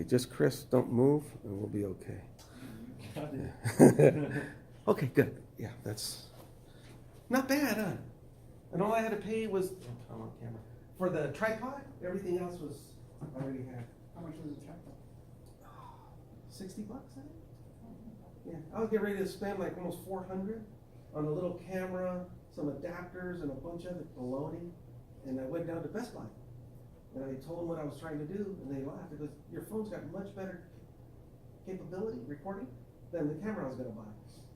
Okay, just Chris, don't move, and we'll be okay. Got it. Okay, good. Yeah, that's not bad, huh? And all I had to pay was, I'm on camera, for the tripod. Everything else was I already had. How much was the tripod? $60, I think. Yeah, I was getting ready to spend like almost 400 on a little camera, some adapters, and a bunch of it baloney. And I went down to Best Buy, and I told them what I was trying to do, and they laughed because your phone's got much better capability recording than the camera I was gonna buy.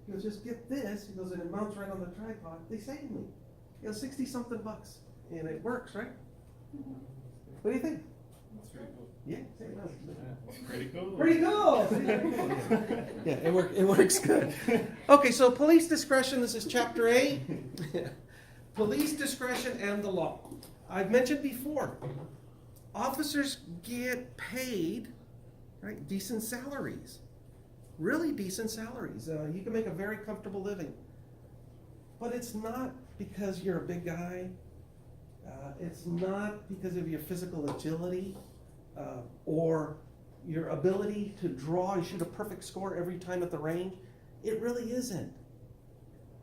He goes, just get this. He goes, and it mounts right on the tripod. They saved me. It was 60-something bucks, and it works, right? What do you think? That's pretty cool. Yeah, Pretty cool. pretty cool. Yeah, it works good. Okay, so police discretion. This is chapter 8. Police discretion and the law. I've mentioned before, officers get paid, right, decent salaries. Really decent salaries. You can make a very comfortable living. But it's not because you're a big guy. It's not because of your physical agility or your ability to draw and shoot a perfect score every time at the range. It really isn't.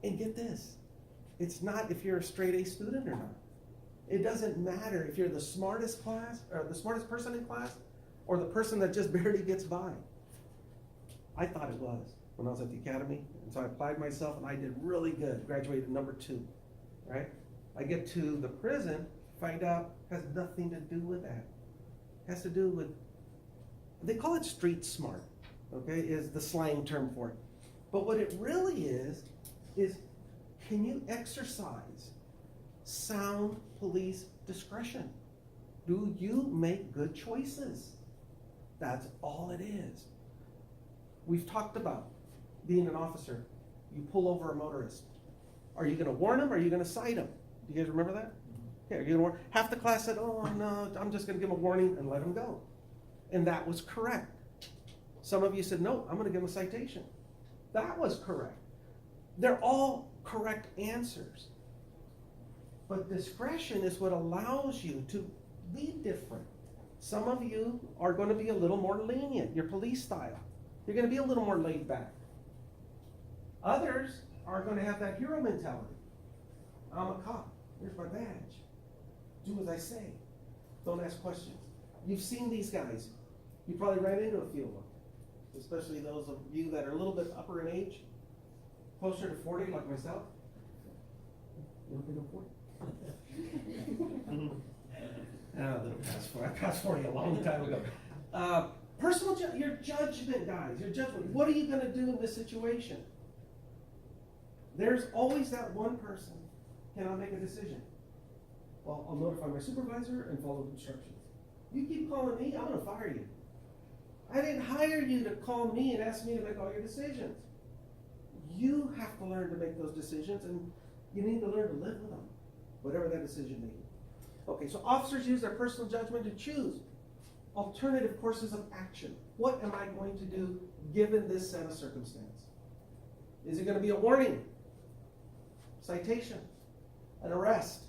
And get this, it's not if you're a straight A student or not. It doesn't matter if you're the smartest class or the smartest person in class or the person that just barely gets by. I thought it was when I was at the academy, and so I applied myself and I did really good, graduated number 2, right? I get to the prison, find out has nothing to do with that. It has to do with, they call it street smart, okay, is the slang term for it. But what it really is can you exercise sound police discretion? Do you make good choices? That's all it is. We've talked about being an officer. You pull over a motorist. Are you gonna warn him or are you gonna cite him? Do you guys remember that? Okay, are you gonna warn? Half the class said, oh no, I'm just gonna give him a warning and let him go. And that was correct. Some of you said, no, I'm gonna give him a citation. That was correct. They're all correct answers. But discretion is what allows you to be different. Some of you are gonna be a little more lenient, your police style. You're going to be a little more laid back. Others are going to have that hero mentality. I'm a cop. Here's my badge. Do as I say. Don't ask questions. You've seen these guys. You probably ran into a few of them, especially those of you that are a little bit upper in age, closer to 40 like myself. You don't think I'm 40? I passed 40 a long time ago. Your judgment, guys, your judgment. What are you going to do in this situation? There's always that one person. Can I make a decision? Well, I'll notify my supervisor and follow instructions. You keep calling me, I'm going to fire you. I didn't hire you to call me and ask me to make all your decisions. You have to learn to make those decisions, and you need to learn to live with them, whatever that decision may be. Okay, so officers use their personal judgment to choose alternative courses of action. What am I going to do given this set of circumstance? Is it going to be a warning, citation, an arrest?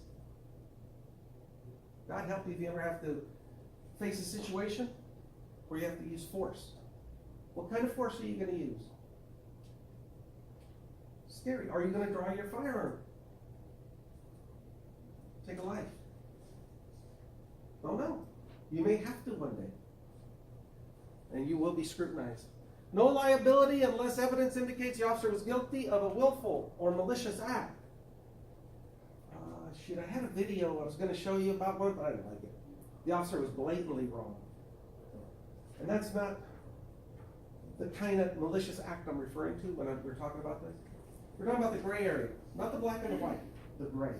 God help you if you ever have to face a situation where you have to use force. What kind of force are you going to use? Scary. Are you going to draw your firearm? Take a life? Don't know. You may have to one day. And you will be scrutinized. No liability unless evidence indicates the officer was guilty of a willful or malicious act. I had a video I was going to show you about one, but I didn't like it. The officer was blatantly wrong. And that's not the kind of malicious act I'm referring to when we're talking about this. We're talking about the gray area, not the black and the white, the gray.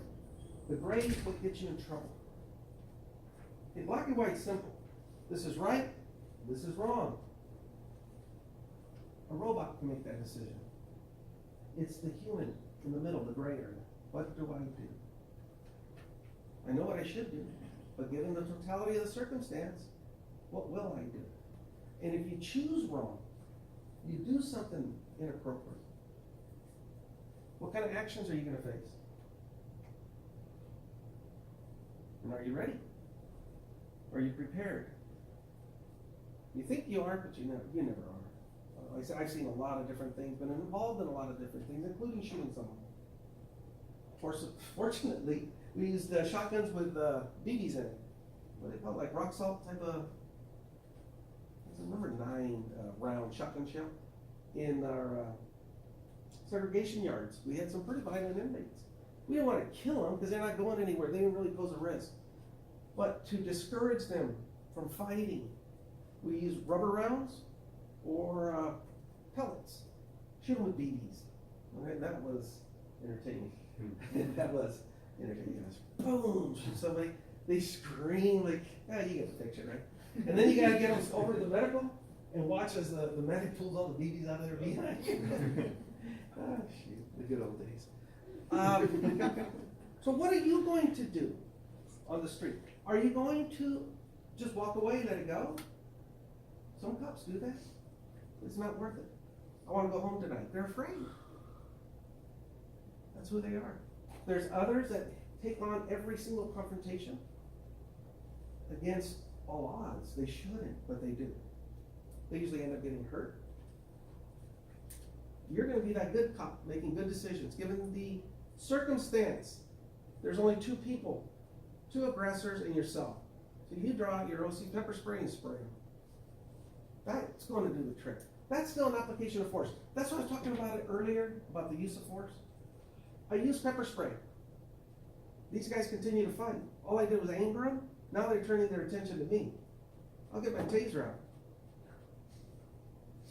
The gray is what gets you in trouble. In black and white, simple. This is right, this is wrong. A robot can make that decision. It's the human in the middle, the gray area. What do I do? I know what I should do, but given the totality of the circumstance, what will I do? And if you choose wrong, you do something inappropriate, what kind of actions are you going to face? And are you ready? Are you prepared? You think you are, but you never are. Like I said, I've seen a lot of different things, been involved in a lot of different things, including shooting someone. Fortunately, we used shotguns with BBs in it. What do they call it? Like rock salt type of. It's a number 9 round shotgun shell in our segregation yards. We had some pretty violent inmates. We didn't want to kill them because they're not going anywhere. They didn't really pose a risk. But to discourage them from fighting, we used rubber rounds or pellets. Shoot them with BBs. Okay, that was entertaining. That was entertaining. Boom! Shoot somebody. They scream like, you get the picture, right? And then you gotta get them over to the medical and watch as the medic pulls all the BBs out of their behind. Ah, shoot, the good old days. So what are you going to do on the street? Are you going to just walk away and let it go? Some cops do that. It's not worth it. I want to go home tonight. They're afraid. That's who they are. There's others that take on every single confrontation against all odds. They shouldn't, but they do. They usually end up getting hurt. You're going to be that good cop, making good decisions. Given the circumstance, there's only 2 people, 2 aggressors and yourself. So you draw out your OC pepper spray and spray them. That's going to do the trick. That's still an application of force. That's what I was talking about it earlier, about the use of force. I used pepper spray. These guys continue to fight. All I did was anger them. Now they're turning their attention to me. I'll get my taser out.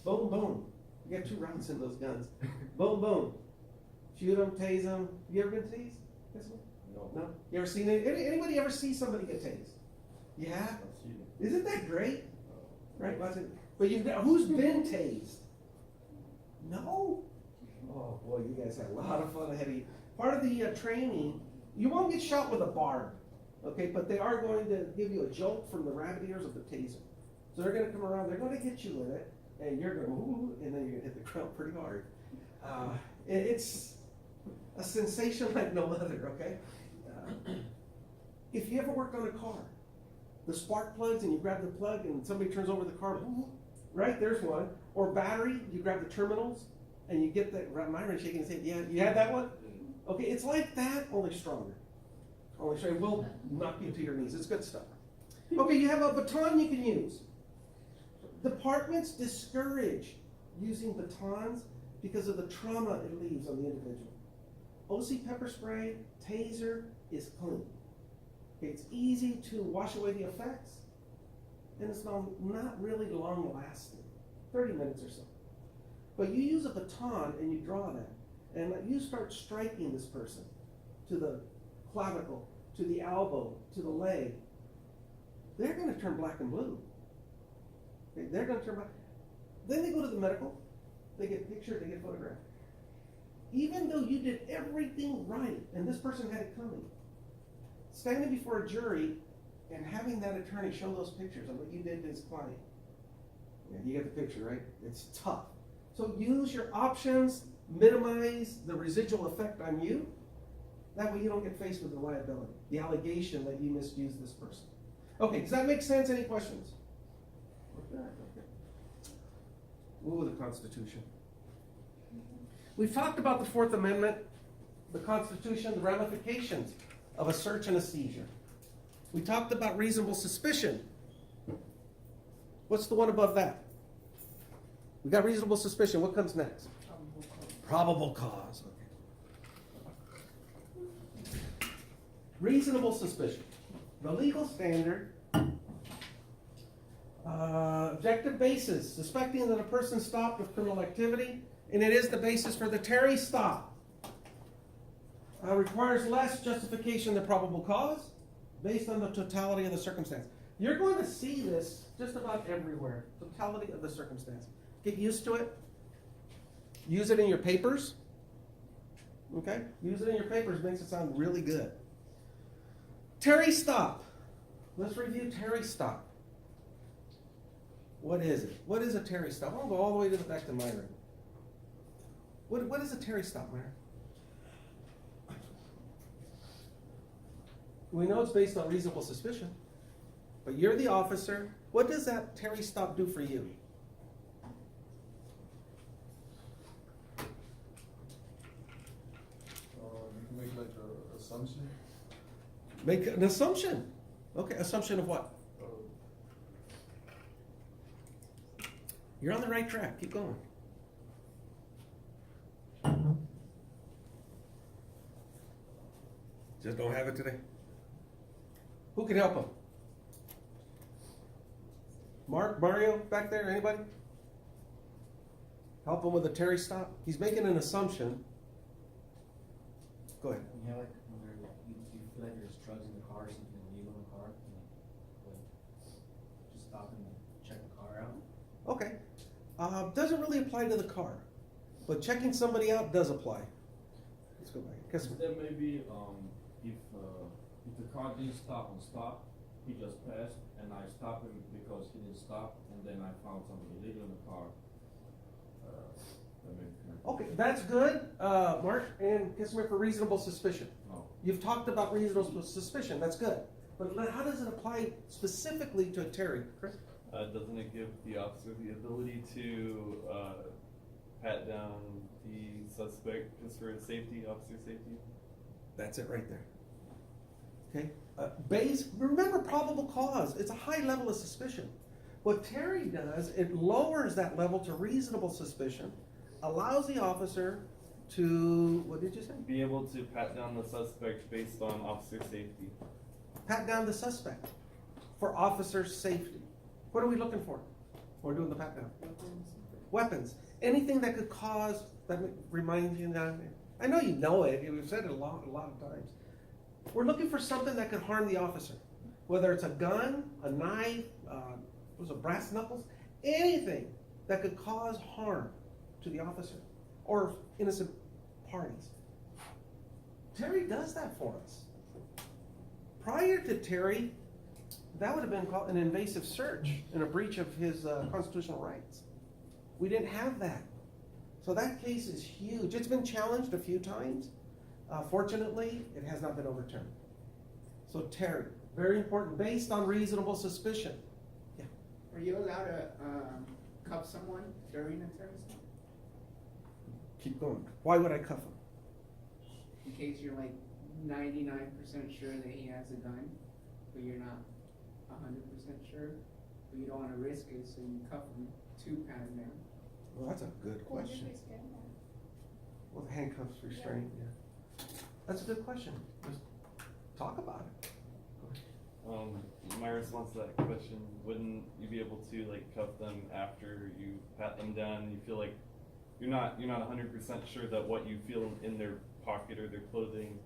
Boom, boom. You got 2 rounds in those guns. Boom, boom. Shoot them, tase them. You ever been tased? This one? No. You ever seen it? Anybody ever see somebody get tased? Yeah? Isn't that great? Right? Wasn't? But who's been tased? No? Oh boy, you guys had a lot of fun ahead of you. Part of the training, you won't get shot with a barb, okay? But they are going to give you a jolt from the rabbit ears of the taser. So they're going to come around, they're going to hit you with it, and you're going, ooh, and then you're going to hit the ground pretty hard. It's a sensation like no other, okay? If you ever worked on a car, the spark plugs and you grab the plug and somebody turns over the car, right, there's one. Or battery, you grab the terminals and you get that, Myron shaking his head, yeah, you had that one? Okay, it's like that, only stronger. Only stronger, it will knock you to your knees, it's good stuff. Okay, you have a baton you can use. Departments discourage using batons because of the trauma it leaves on the individual. OC pepper spray, taser is clean. It's easy to wash away the effects, and it's not really long lasting, 30 minutes or so. But you use a baton and you draw that, and you start striking this person to the clavicle, to the elbow, to the leg. They're going to turn black and blue. Okay, they're going to turn black. Then they go to the medical, they get pictured, they get photographed. Even though you did everything right, and this person had it coming, standing before a jury and having that attorney show those pictures of what you did to his client. Yeah, you get the picture, right? It's tough. So use your options, minimize the residual effect on you. That way you don't get faced with the liability, the allegation that you misused this person. Okay, does that make sense? Any questions? Okay. Ooh, the Constitution. We've talked about the Fourth Amendment, the Constitution, the ramifications of a search and a seizure. We talked about reasonable suspicion. What's the one above that? We got reasonable suspicion. What comes next? Probable cause. Okay. Reasonable suspicion. The legal standard, objective basis, suspecting that a person stopped with criminal activity, and it is the basis for the Terry stop. Requires less justification than probable cause based on the totality of the circumstance. You're going to see this just about everywhere. Totality of the circumstance. Get used to it. Use it in your papers. Okay? Use it in your papers. Makes it sound really good. Terry stop. Let's review Terry stop. What is it? What is a Terry stop? I'll go all the way to the back to Myron. What is a Terry stop, Myron? We know it's based on reasonable suspicion. but you're the officer. What does that Terry stop do for you? You can make like a assumption. Make an assumption. Okay, assumption of what? You're on the right track. Keep going. Just don't have it today. Who can help him? Mark, Mario, back there, anybody? Help him with a Terry stop? He's making an assumption. Go ahead. Yeah, like when you feel like there's drugs in the car or something illegal in the car, just stop and check the car out. Okay. Doesn't really apply to the car, but checking somebody out does apply. Let's go back. 'Cause- There may be, if the car didn't stop on stop, he just passed, and I stopped him because he didn't stop, and then I found something illegal in the car. That may be connected. Okay, that's good, Mark, and Kissinger for reasonable suspicion. No. You've talked about reasonable suspicion, that's good. But how does it apply specifically to Terry, Chris? Doesn't it give the officer the ability to pat down the suspect just for his safety, officer safety? That's it right there. Okay, remember probable cause, it's a high level of suspicion. What Terry does, it lowers that level to reasonable suspicion, allows the officer to, what did you say? Be able to pat down the suspect based on officer safety. Pat down the suspect for officer safety. What are we looking for? We're doing the pat down. Weapons. Anything that could cause, that reminds you now. I know you know it, we've said it a lot of times. We're looking for something that could harm the officer. Whether it's a gun, a knife, brass knuckles, anything that could cause harm to the officer or innocent parties. Terry does that for us. Prior to Terry, that would have been called an invasive search and a breach of his constitutional rights. We didn't have that. So that case is huge. It's been challenged a few times. Fortunately, it has not been overturned. So Terry, very important, based on reasonable suspicion. Yeah. Are you allowed to cuff someone during a Terry stop? Keep going. Why would I cuff him? In case you're like 99% sure that he has a gun, but you're not 100% sure, but you don't want to risk it, so you cuff him to pat him down. Well, that's a good question. Well, handcuffs, restraint, yeah. That's a good question. Just talk about it. My response to that question, wouldn't you be able to like cuff them after you pat them down and you feel like you're not 100% sure that what you feel in their pocket or their clothing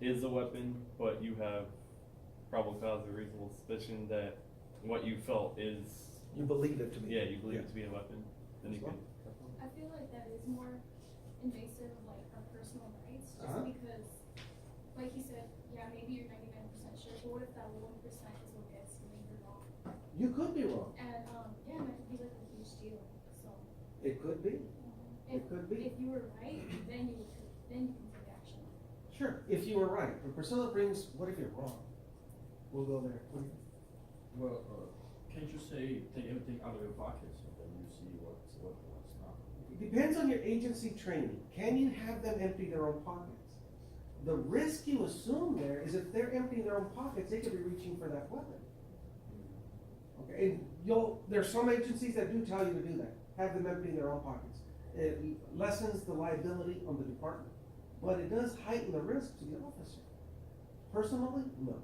is a weapon, but you have probable cause or reasonable suspicion that what you felt is, You believe it to be. yeah, you believe it to be a weapon, then you Well, could. I feel like that is more invasive of like our personal rights, just Uh-huh. because, like he said, yeah, maybe you're 99% sure, but what if that 1% is what gets you and you're wrong? You could be wrong. And yeah, that could be like a huge deal. So It could be. if It could be. if you were right, then you can take action. Sure, if you were right. When Priscilla brings, what if you're wrong? We'll go there. What do you think? Well, can't you say, take everything out of your pockets, and then you see what's not? It depends on your agency training. Can you have them empty their own pockets? The risk you assume there is if they're emptying their own pockets, they could be reaching for that weapon. Okay, and there's some agencies that do tell you to do that. Have them empty their own pockets. It lessens the liability on the department, but it does heighten the risk to the officer. Personally, no.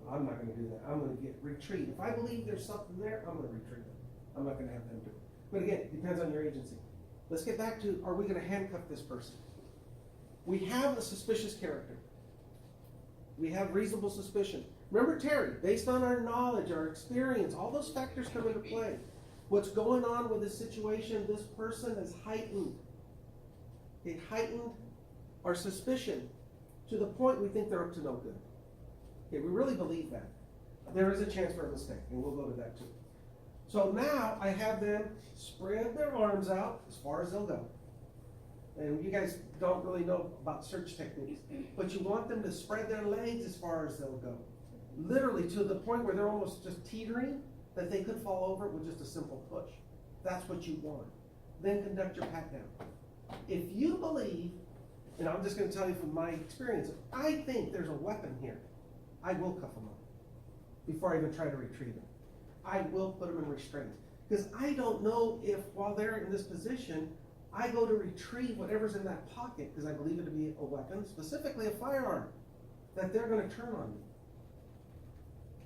I'm not gonna do that. I'm gonna retreat. If I believe there's something there, I'm gonna retreat it. I'm not gonna have them do it. But again, it depends on your agency. Let's get back to, are we gonna handcuff this person? We have a suspicious character. We have reasonable suspicion. Remember Terry, based on our knowledge, our experience, all those factors come into play. What's going on with this situation, this person is heightened. It heightened our suspicion to the point we think they're up to no good. Okay, we really believe that. There is a chance for a mistake, and we'll go to that too. So now I have them spread their arms out as far as they'll go. And you guys don't really know about search techniques, but you want them to spread their legs as far as they'll go. literally to the point where they're almost just teetering, that they could fall over with just a simple push. That's what you want. Then conduct your pat down. If you believe, and I'm just gonna tell you from my experience, if I think there's a weapon here, I will cuff them up before I even try to retrieve it. I will put them in restraints. Because I don't know if while they're in this position, I go to retrieve whatever's in that pocket, because I believe it to be a weapon, specifically a firearm, that they're gonna turn on me.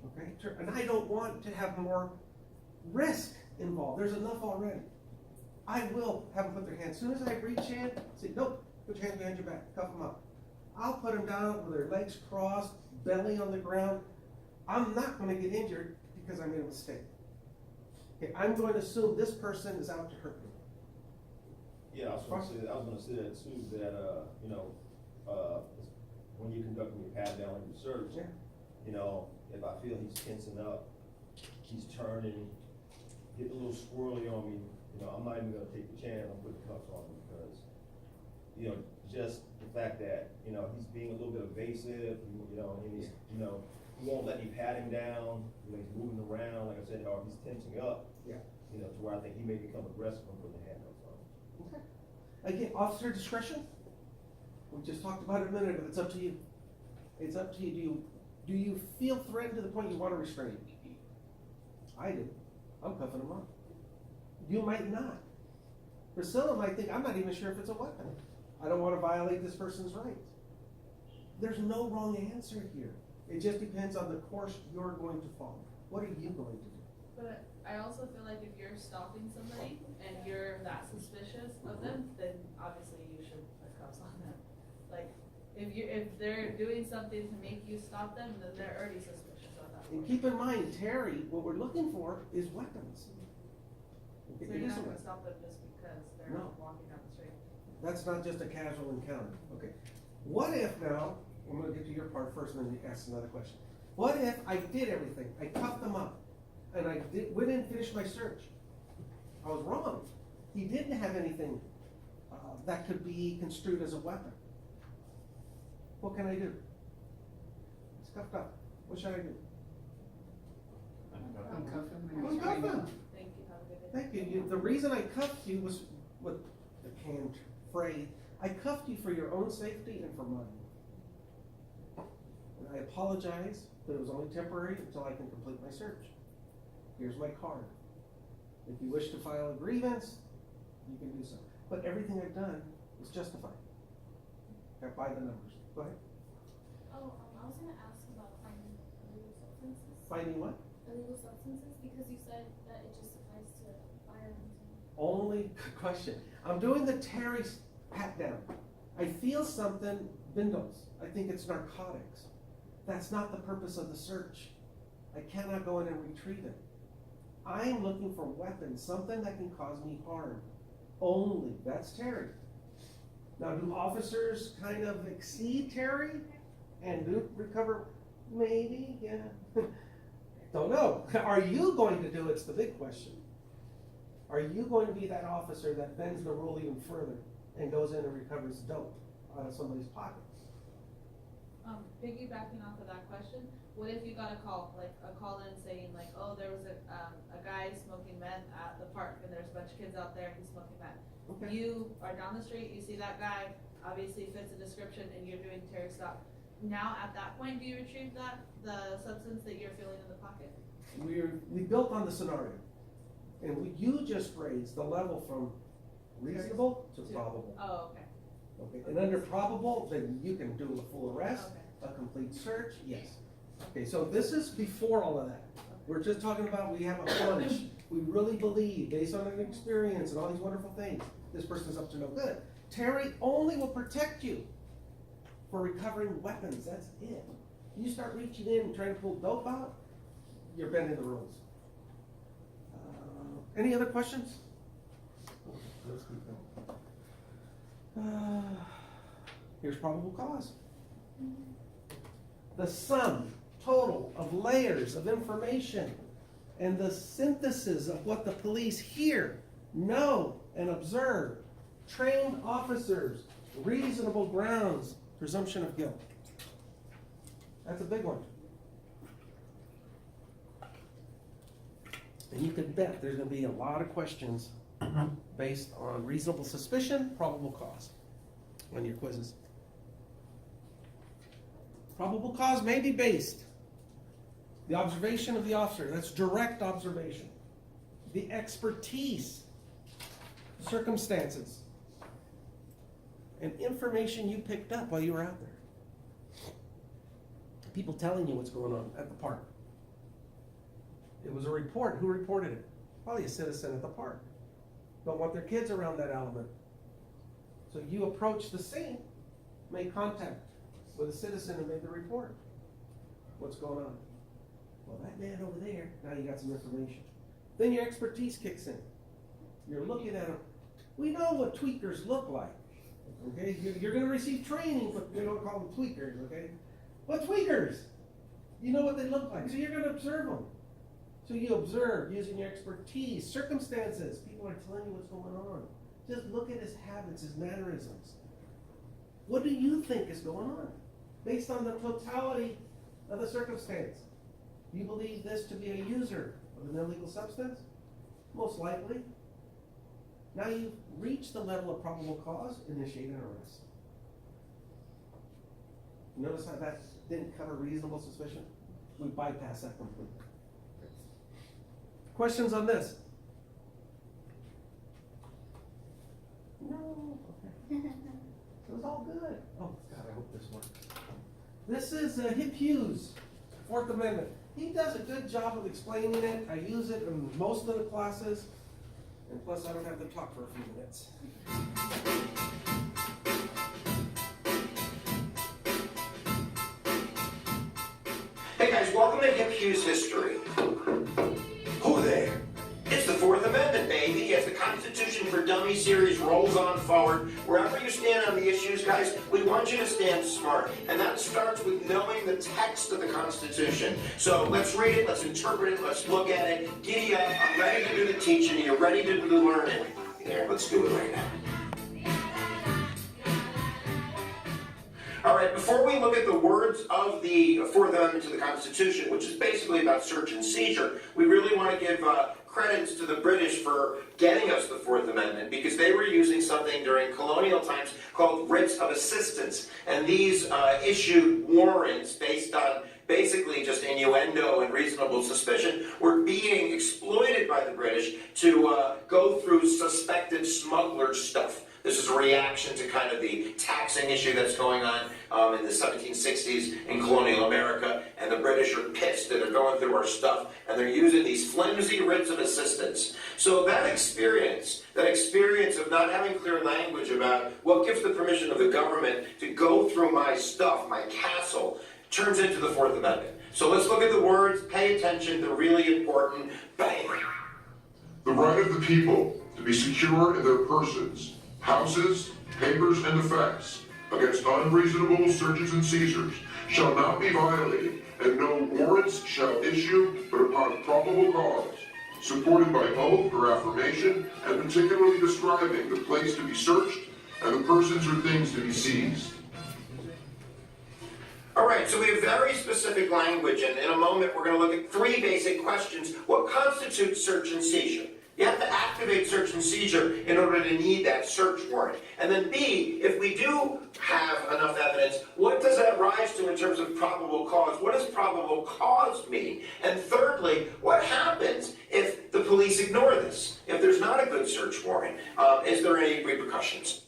Okay, and I don't want to have more risk involved. There's enough already. I will have them put their hands, as soon as I reach in, say, nope, put your hands behind your back, cuff them up. I'll put them down with their legs crossed, belly on the ground. I'm not gonna get injured because I made a mistake. Okay, I'm going to assume this person is out to hurt me. Yeah, I was gonna say that too, that, you know, when you're conducting your pat down and your search, Yeah. you know, if I feel he's tensing up, he's turning, getting a little squirrely on me, you know, I'm not even gonna take the chance, I'm putting cuffs on him because, you know, just the fact that, you know, he's being a little bit evasive, you know, and he's, you know, he won't let me pat him down, you know, he's moving around, like I said, or he's tensing up. Yeah. You know, to where I think he may become aggressive and putting the handcuffs on him. Okay. Again, officer discretion, we just talked about it a minute ago, it's up to you. It's up to you. Do you feel threatened to the point you want to restrain him? I do. I'm cuffing him up. You might not. Priscilla might think, I'm not even sure if it's a weapon. I don't want to violate this person's rights. There's no wrong answer here. It just depends on the course you're going to follow. What are you going to do? But I also feel like if you're stopping somebody and you're that suspicious of them, then obviously you should put cuffs on them. Like, if they're doing something to make you stop them, then they're already suspicious of that. And keep in mind, Terry, what we're looking for is weapons. So It you're is a not gonna weapon. stop them just because they're No. walking down the street. That's not just a casual encounter. Okay. What if now, I'm gonna get to your part first and then you ask another question. What if I did everything? I cuffed them up and I went in and finished my search. I was wrong. He didn't have anything that could be construed as a weapon. What can I do? It's cuffed up. What should I do? Uncuff him and Uncuff restrain him. him. Thank you, have a good day. Thank you. The reason I cuffed you was with the canned phrase. I cuffed you for your own safety and for mine. And I apologize, but it was only temporary until I can complete my search. Here's my card. If you wish to file a grievance, you can do so. But everything I've done is justified. By the numbers. Go ahead. Oh, I was gonna ask about finding illegal substances. Finding what? Illegal substances, because you said that it just applies to firearms. Only good question. I'm doing the Terry's pat down. I feel something, Bindos. I think it's narcotics. That's not the purpose of the search. I cannot go in and retrieve it. I'm looking for weapons, something that can cause me harm. Only. That's Terry. Now, do officers kind of exceed Terry and do recover? Maybe, yeah. Don't know. Are you going to do it's the big question. Are you going to be that officer that bends the rule even further and goes in and recovers dope out of somebody's pocket? Piggybacking off of that question, what if you got a call, like a call in saying like, oh, there was a guy smoking meth at the park and there's a bunch of kids out there, he's smoking meth. Okay. You are down the street, you see that guy, obviously fits the description and you're doing Terry stop. Now at that point, do you retrieve the substance that you're feeling in the pocket? We built on the scenario. And you just raised the level from reasonable to probable. Oh, okay. Okay, and under probable, then you can do a full arrest, Okay. a complete search, yes. Okay, so this is before all of that. We're just talking about we have a hunch. We really believe, based on an experience and all these wonderful things, this person's up to no good. Terry only will protect you for recovering weapons, that's it. You start reaching in and trying to pull dope out, you're bending the rules. Any other questions? Let's keep going. Here's probable cause. The sum total of layers of information and the synthesis of what the police hear, know, and observe, trained officers, reasonable grounds, presumption of guilt. That's a big one. And you can bet there's gonna be a lot of questions based on reasonable suspicion, probable cause on your quizzes. Probable cause may be based. The observation of the officer, that's direct observation. The expertise, circumstances, and information you picked up while you were out there. People telling you what's going on at the park. It was a report. Who reported it? Probably a citizen at the park. Don't want their kids around that element. So you approach the scene, make contact with a citizen who made the report. What's going on? Well, that man over there, now you got some information. Then your expertise kicks in. You're looking at them. We know what tweakers look like. Okay? You're going to receive training, but we don't call them tweakers, okay? What tweakers? You know what they look like, so you're going to observe them. So you observe using your expertise, circumstances. People are telling you what's going on. Just look at his habits, his mannerisms. What do you think is going on? Based on the totality of the circumstance. Do you believe this to be a user of an illegal substance? Most likely. Now you've reached the level of probable cause, initiate an arrest. Notice how that didn't cover reasonable suspicion? We bypass that completely. Questions on this? No. Okay. It was all good. Oh, God, I hope this works. This is Hip Hughes, Fourth Amendment. He does a good job of explaining it. I use it in most of the classes. And plus, I don't have to talk for a few minutes. Hey guys, welcome to Hip Hughes History. Who there? It's the Fourth Amendment, baby. As the Constitution for Dummies series rolls on forward, wherever you stand on the issues, guys, we want you to stand smart. And that starts with knowing the text of the Constitution. So let's read it, let's interpret it, let's look at it. Giddy up, I'm ready to do the teaching, you're ready to do the learning. There, let's do it right now. All right, before we look at the words of the Fourth Amendment to the Constitution, which is basically about search and seizure, we really want to give credits to the British for getting us the Fourth Amendment, because they were using something during colonial times called writs of assistance. And these issued warrants based on basically just innuendo and reasonable suspicion were being exploited by the British to go through suspected smuggler stuff. This is a reaction to kind of the taxing issue that's going on in the 1760s in colonial America, and the British are pissed that they're going through our stuff, and they're using these flimsy writs of assistance. So that experience of not having clear language about what gives the permission of the government to go through my stuff, my castle, turns into the Fourth Amendment. So let's look at the words, pay attention, they're really important. Bang! The right of the people to be secure in their persons, houses, papers, and effects against unreasonable searches and seizures shall not be violated, and no warrants shall issue but upon probable cause, supported by oath or affirmation, and particularly describing the place to be searched and the persons or things to be seized. All right, so we have very specific language, and in a moment we're going to look at three basic questions. What constitutes search and seizure? You have to activate search and seizure in order to need that search warrant. And then B, if we do have enough evidence, what does that rise to in terms of probable cause? What does probable cause mean? And thirdly, what happens if the police ignore this? If there's not a good search warrant, is there any repercussions?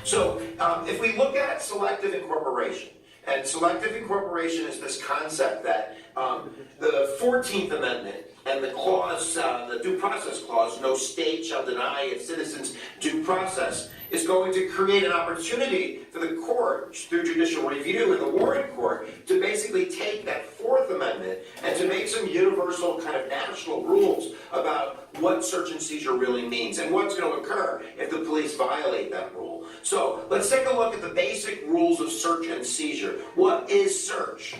So, if we look at selective incorporation, and selective incorporation is this concept that the 14th Amendment and the clause, the due process clause, no state shall deny its citizens due process, is going to create an opportunity for the court, through judicial review in the warrant court, to basically take that Fourth Amendment and to make some universal kind of national rules about what search and seizure really means and what's going to occur if the police violate that rule. So let's take a look at the basic rules of search and seizure. What is search?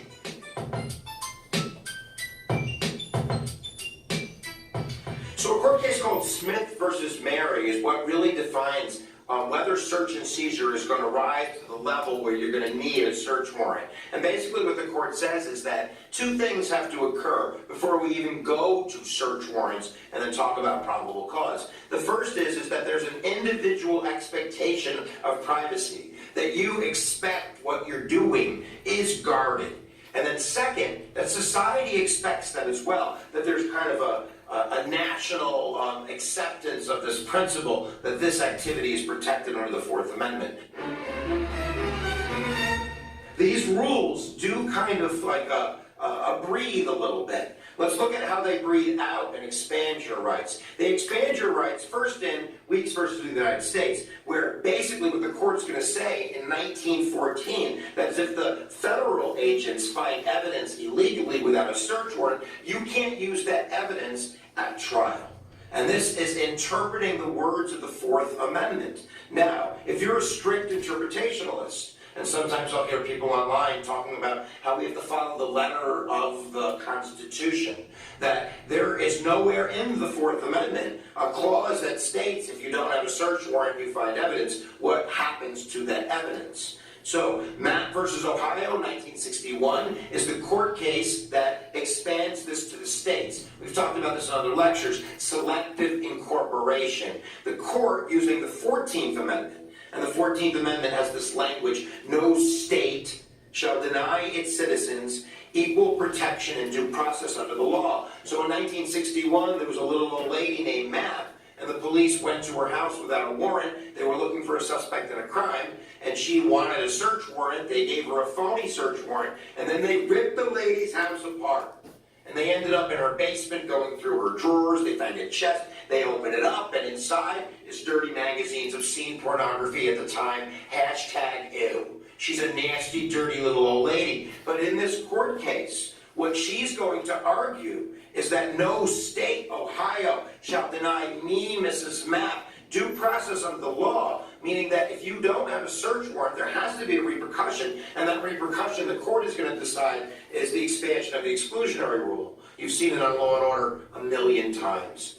So a court case called Smith versus Mary is what really defines whether search and seizure is going to rise to the level where you're going to need a search warrant. And basically what the court says is that two things have to occur before we even go to search warrants and then talk about probable cause. The first is that there's an individual expectation of privacy, that you expect what you're doing is guarded. And then second, that society expects that as well, that there's kind of a national acceptance of this principle that this activity is protected under the Fourth Amendment. These rules do kind of like breathe a little bit. Let's look at how they breathe out and expand your rights. They expand your rights first in Weeks versus the United States, where basically what the court's going to say in 1914, that if the federal agents find evidence illegally without a search warrant, you can't use that evidence at trial. And this is interpreting the words of the Fourth Amendment. Now, if you're a strict interpretationalist, and sometimes I'll hear people online talking about how we have to follow the letter of the Constitution, that there is nowhere in the Fourth Amendment a clause that states if you don't have a search warrant, you find evidence, what happens to that evidence. So, Mapp versus Ohio, 1961, is the court case that expands this to the states. We've talked about this in other lectures, selective incorporation. The court, using the 14th Amendment, and the 14th Amendment has this language, no state shall deny its citizens equal protection and due process under the law. So in 1961, there was a little old lady named Mapp, and the police went to her house without a warrant. They were looking for a suspect in a crime, and she wanted a search warrant. They gave her a phony search warrant, and then they ripped the lady's house apart. And they ended up in her basement going through her drawers. They found a chest. They opened it up, and inside is dirty magazines of scene pornography at the time. #ew. She's a nasty, dirty little old lady. But in this court case, what she's going to argue is that no state, Ohio, shall deny me, Mrs. Mapp, due process under the law, meaning that if you don't have a search warrant, there has to be a repercussion, and that repercussion the court is going to decide is the expansion of the exclusionary rule. You've seen it on Law and Order a million times.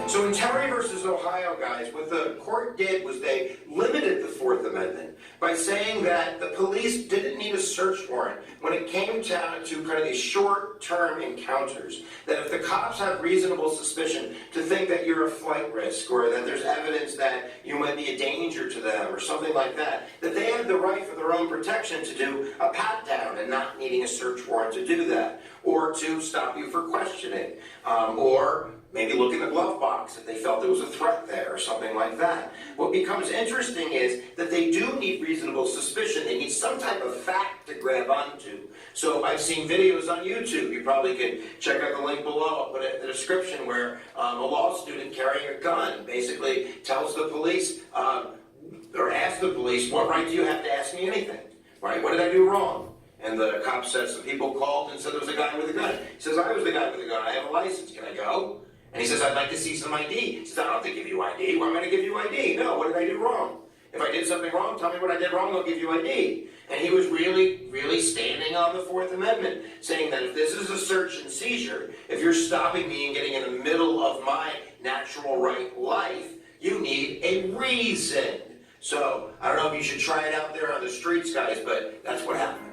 So in Terry versus Ohio, guys, what the court did was they limited the Fourth Amendment by saying that the police didn't need a search warrant when it came down to kind of these short-term encounters. That if the cops have reasonable suspicion to think that you're a flight risk or that there's evidence that you might be a danger to them or something like that, that they have the right for their own protection to do a pat-down and not needing a search warrant to do that, or to stop you for questioning, or maybe look in the glove box if they felt there was a threat there or something like that. What becomes interesting is that they do need reasonable suspicion. They need some type of fact to grab onto. So I've seen videos on YouTube. You probably could check out the link below. I'll put it in the description where a law student carrying a gun basically tells the police, or asks the police, what right do you have to ask me anything? Right? What did I do wrong? And the cop says, some people called and said there was a guy with a gun. He says, I was the guy with a gun. I have a license. Can I go? And he says, I'd like to see some ID. He says, I don't have to give you ID. Why am I going to give you ID? No, what did I do wrong? If I did something wrong, tell me what I did wrong, I'll give you ID. And he was really standing on the Fourth Amendment, saying that if this is a search and seizure, if you're stopping me and getting in the middle of my natural right life, you need a reason. So, I don't know if you should try it out there on the streets, guys, but that's what happened.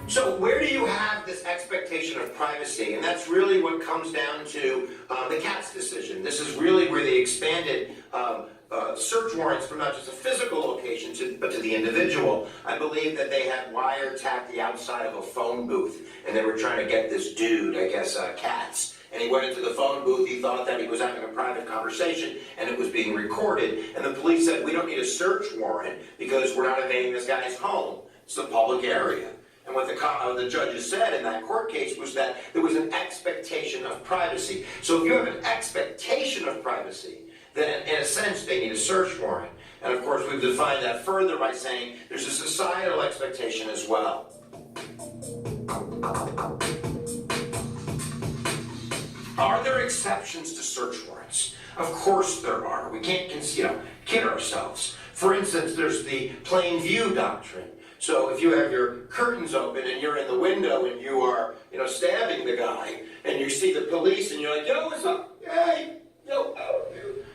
So where do you have this expectation of privacy? And that's really what comes down to the Katz decision. This is really where they expanded search warrants from not just a physical location, but to the individual. I believe that they had wiretapped the outside of a phone booth, and they were trying to get this dude, I guess, Katz. And he went into the phone booth, he thought that he was having a private conversation, and it was being recorded. And the police said, we don't need a search warrant because we're not invading this guy's home. It's a public area. And what the judges said in that court case was that there was an expectation of privacy. So if you have an expectation of privacy, then in a sense they need a search warrant. And of course we've defined that further by saying there's a societal expectation as well. Are there exceptions to search warrants? Of course there are. We can't kid ourselves. For instance, there's the plain view doctrine. So if you have your curtains open and you're in the window and you are, stabbing the guy, and you see the police and you're like, yo, what's up? Hey, yo, how are you?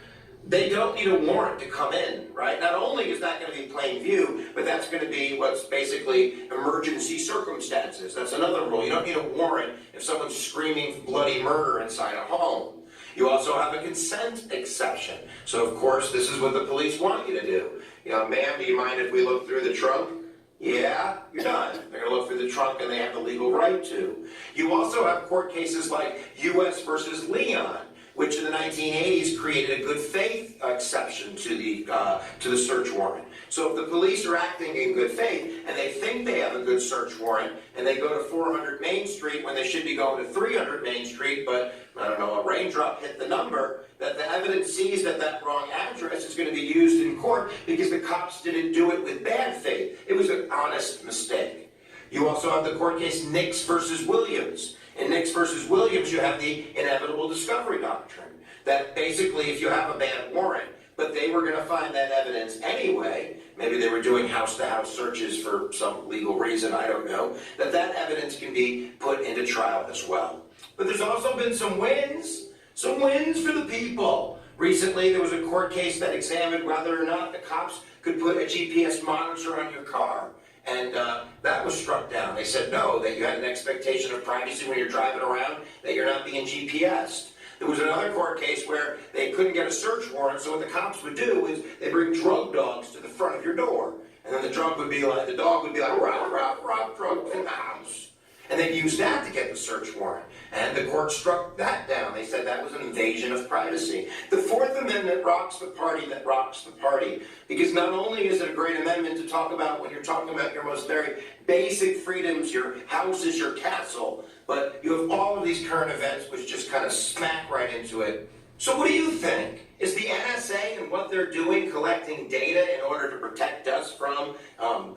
They don't need a warrant to come in, right? Not only is that going to be plain view, but that's going to be what's basically emergency circumstances. That's another rule. You don't need a warrant if someone's screaming bloody murder inside a home. You also have a consent exception. So, of course, this is what the police want you to do. Ma'am, do you mind if we look through the trunk? Yeah, you're done. They're going to look through the trunk and they have the legal right to. You also have court cases like U.S. versus Leon, which in the 1980s created a good faith exception to the search warrant. So if the police are acting in good faith and they think they have a good search warrant and they go to 400 Main Street when they should be going to 300 Main Street, but a raindrop hit the number, that the evidence sees that wrong address is going to be used in court because the cops didn't do it with bad faith. It was an honest mistake. You also have the court case Nix versus Williams. In Nix versus Williams, you have the inevitable discovery doctrine. That basically, if you have a bad warrant, but they were going to find that evidence anyway, maybe they were doing house-to-house searches for some legal reason, I don't know, that evidence can be put into trial as well. But there's also been some wins for the people. Recently, there was a court case that examined whether or not the cops could put a GPS monitor on your car. And that was struck down. They said no, that you had an expectation of privacy when you're driving around, that you're not being GPSed. There was another court case where they couldn't get a search warrant, so what the cops would do is they bring drug dogs to the front of your door. And then the dog would be like, rob, drugs in the house. And they used that to get the search warrant. And the court struck that down. They said that was an invasion of privacy. The Fourth Amendment rocks the party that rocks the party. Because not only is it a great amendment to talk about when you're talking about your most very basic freedoms, your house is your castle, but you have all of these current events which just kind of smack right into it. So what do you think? Is the NSA and what they're doing collecting data in order to protect us from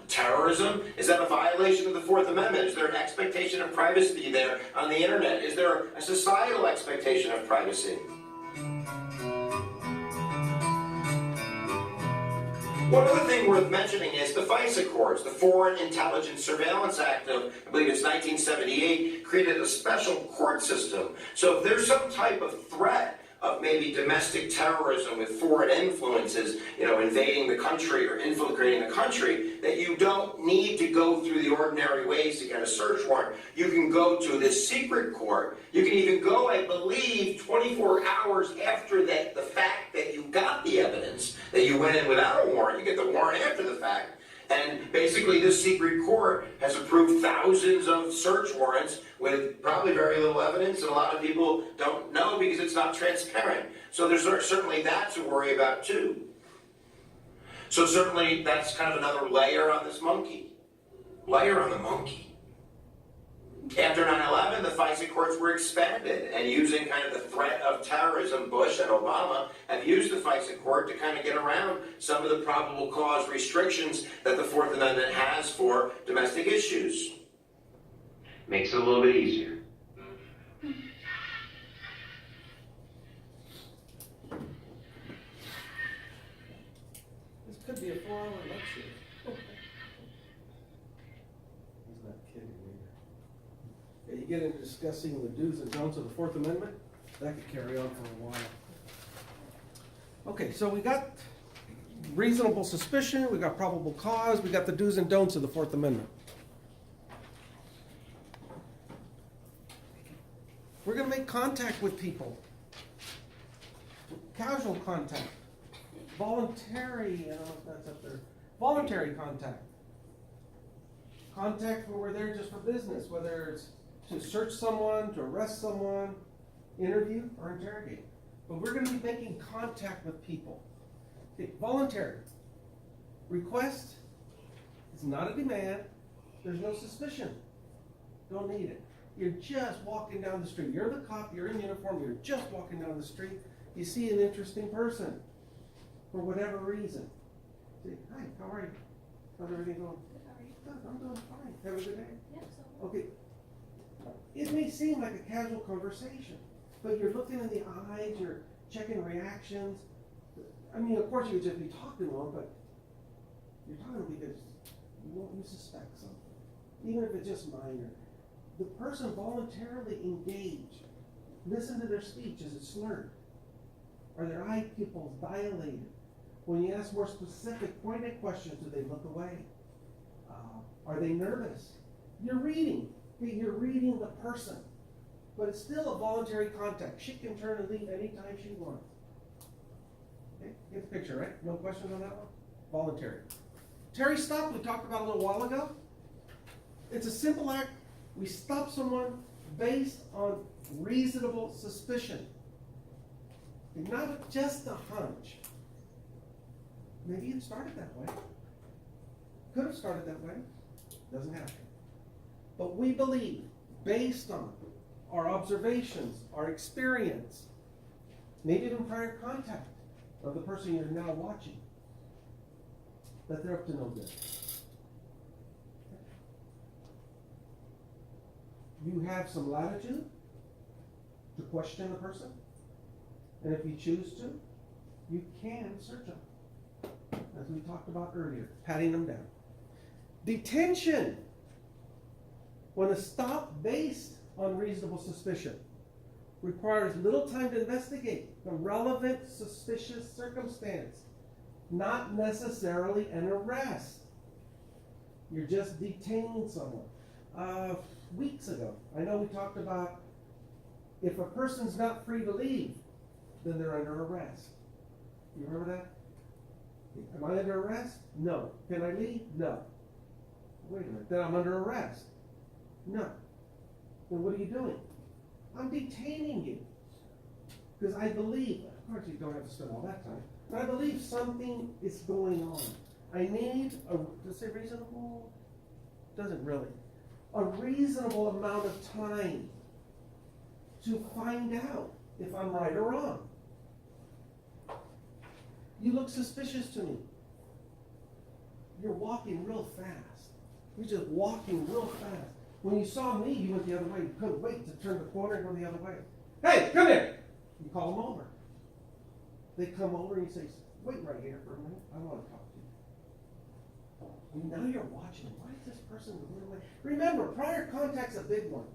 terrorism? Is that a violation of the Fourth Amendment? Is there an expectation of privacy there on the internet? Is there a societal expectation of privacy? One other thing worth mentioning is the FISA courts. The Foreign Intelligence Surveillance Act of, I believe it's 1978, created a special court system. So if there's some type of threat of maybe domestic terrorism with foreign influences, invading the country or infiltrating the country, that you don't need to go through the ordinary ways to get a search warrant. You can go to this secret court. You can even go, I believe, 24 hours after the fact that you got the evidence, that you went in without a warrant. You get the warrant after the fact. And basically, this secret court has approved thousands of search warrants with probably very little evidence, and a lot of people don't know because it's not transparent. So there's certainly that to worry about, too. So certainly, that's kind of another layer on this monkey. Layer on the monkey. After 9/11, the FISA courts were expanded, and using kind of the threat of terrorism, Bush and Obama have used the FISA court to kind of get around some of the probable cause restrictions that the Fourth Amendment has for domestic issues. Makes it a little bit easier. This could be a 4-hour lecture. He's not kidding either. You get into discussing the do's and don'ts of the Fourth Amendment, that could carry on for a while. Okay, so we got reasonable suspicion, we got probable cause, we got the do's and don'ts of the Fourth Amendment. We're going to make contact with people. Casual contact. Voluntary, I don't know if that's up there. Voluntary contact. Contact where we're there just for business, whether it's to search someone, to arrest someone, interview, or interrogate. But we're going to be making contact with people. Okay, voluntary. Request is not a demand. There's no suspicion. Don't need it. You're just walking down the street. You're the cop, you're in uniform, you're just walking down the street. You see an interesting person for whatever reason. Say, hi, how are you? How's everything going? Good, how are you? Good, I'm doing fine. Have a good day? Yeah, so. Okay. It may seem like a casual conversation, but you're looking in the eyes, you're checking reactions. I mean, of course you would just be talking to them, but you're talking because you suspect something, even if it's just minor. The person voluntarily engaged. Listen to their speech. Is it slurred? Are their eye pupils dilated? When you ask more specific, pointed questions, do they look away? Are they nervous? You're reading. Okay, you're reading the person. But it's still a voluntary contact. She can turn and leave anytime she wants. Okay, get the picture, right? No questions on that one? Voluntary. Terry stop, we talked about a little while ago. It's a simple act. We stop someone based on reasonable suspicion. Not just a hunch. Maybe it started that way. Could have started that way. Doesn't have to. But we believe, based on our observations, our experience, maybe even prior contact of the person you're now watching, that they're up to no good. You have some latitude to question the person, and if you choose to, you can search them, as we talked about earlier, patting them down. Detention. When a stop based on reasonable suspicion requires little time to investigate the relevant suspicious circumstance, not necessarily an arrest. You're just detaining someone. Weeks ago, I know we talked about if a person's not free to leave, then they're under arrest. You remember that? Am I under arrest? No. Can I leave? No. Wait a minute, then I'm under arrest. No. Then what are you doing? I'm detaining you. Because I believe, of course you don't have to spend all that time, but I believe something is going on. I need does it say reasonable? Doesn't really. A reasonable amount of time to find out if I'm right or wrong. You look suspicious to me. You're walking real fast. You're just walking real fast. When you saw me, you went the other way. You couldn't wait to turn the corner and go the other way. Hey, come here! You call them over. They come over and you say, wait right here for a minute. I want to talk to you. And now you're watching. Why is this person going away? Remember, prior contact's a big one.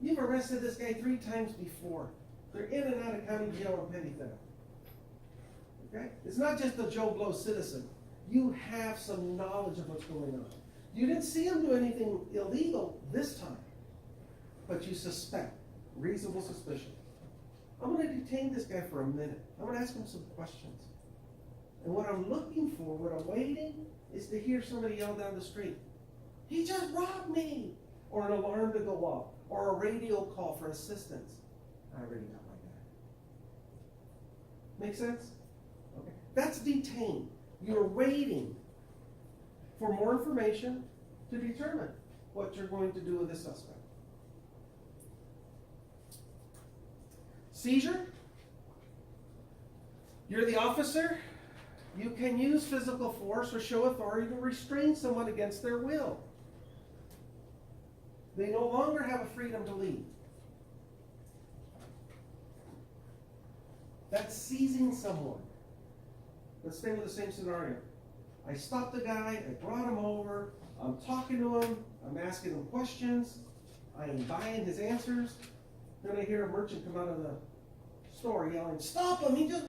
You've arrested this guy 3 times before. They're in and out of county jail on petty theft. Okay? It's not just a Joe Blow citizen. You have some knowledge of what's going on. You didn't see him do anything illegal this time, but you suspect, reasonable suspicion. I'm going to detain this guy for a minute. I'm going to ask him some questions. And what I'm looking for, what I'm waiting, is to hear somebody yell down the street, he just robbed me! Or an alarm to go off, or a radio call for assistance. I already got my guy. Make sense? Okay. That's detain. You're waiting for more information to determine what you're going to do with the suspect. Seizure. You're the officer. You can use physical force or show authority to restrain someone against their will. They no longer have a freedom to leave. That's seizing someone. Let's stay with the same scenario. I stopped the guy, I brought him over, I'm talking to him, I'm asking him questions, I am buying his answers. Then I hear a merchant come out of the store yelling, stop him, he just